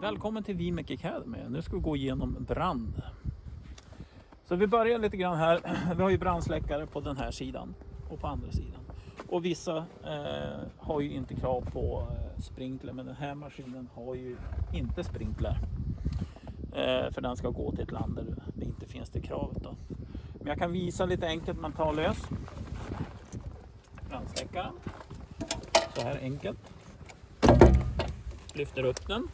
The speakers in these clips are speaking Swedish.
Välkommen till Vimec Academy. Nu ska vi gå igenom brand. Så vi börjar lite grann här. Vi har ju brandsläckare på den här sidan och på andra sidan. Och vissa har ju inte krav på sprinkler, men den här maskinen har ju inte sprinkler. För den ska gå till ett land där det inte finns det kravet då. Men jag kan visa lite enkelt. Man tar lös brandsläckaren. Så här enkelt. Lyfter upp den.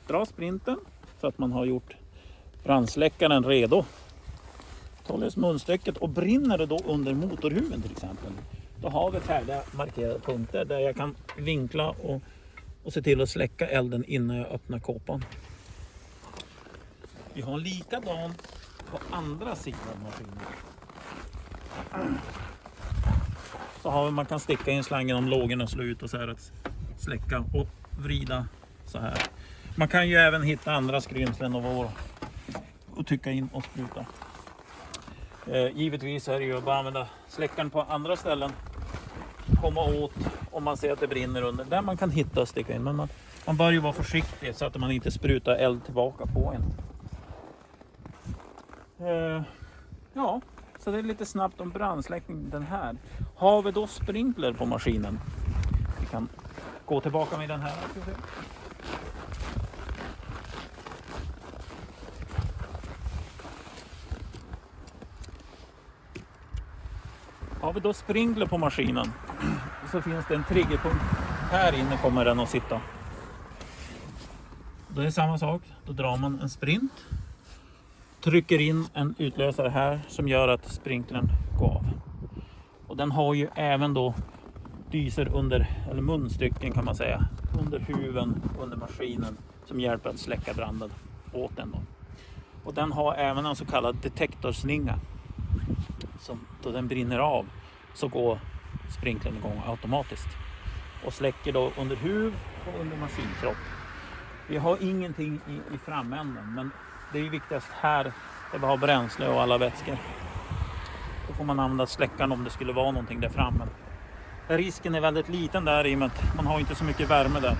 Dra sprinten så att man har gjort brandsläckaren redo. Ta lös munstycket, och brinner det då under motorhuven till exempel, då har vi färdiga markerade punkter där jag kan vinkla och se till att släcka elden innan jag öppnar kåpan. Vi har likadan på andra sidan maskinen. Så har man kan sticka in slangen om lågorna och slå ut och så här att släcka och vrida så här. Man kan ju även hitta andra skrymslen och trycka in och spruta. Givetvis är det ju bara att använda släckaren på andra ställen. Komma åt om man ser att det brinner under. Där man kan hitta och sticka in. Men man bör ju vara försiktig så att man inte sprutar eld tillbaka på en. Ja, så det är lite snabbt om brandsläckning den här. Har vi då sprinkler på maskinen? Vi kan gå tillbaka med den här. Har vi då sprinkler på maskinen så finns det en triggerpunkt. Här inne kommer den att sitta. Då är det samma sak. Då drar man en sprint. Trycker in en utlösare här som gör att sprinklern går av. Och den har ju även då dyser under, eller munstycken kan man säga, under huven, under maskinen, som hjälper att släcka branden åt den då. Och den har även en så kallad detektorslinga. Så då den brinner av så går sprinklern igång automatiskt. Och släcker då under huv och under maskinkropp. Vi har ingenting i framänden, men det är ju viktigast här där vi har bränsle och alla vätskor. Då får man använda släckaren om det skulle vara någonting där framme. Risken är väldigt liten där i och med att man har inte så mycket värme där.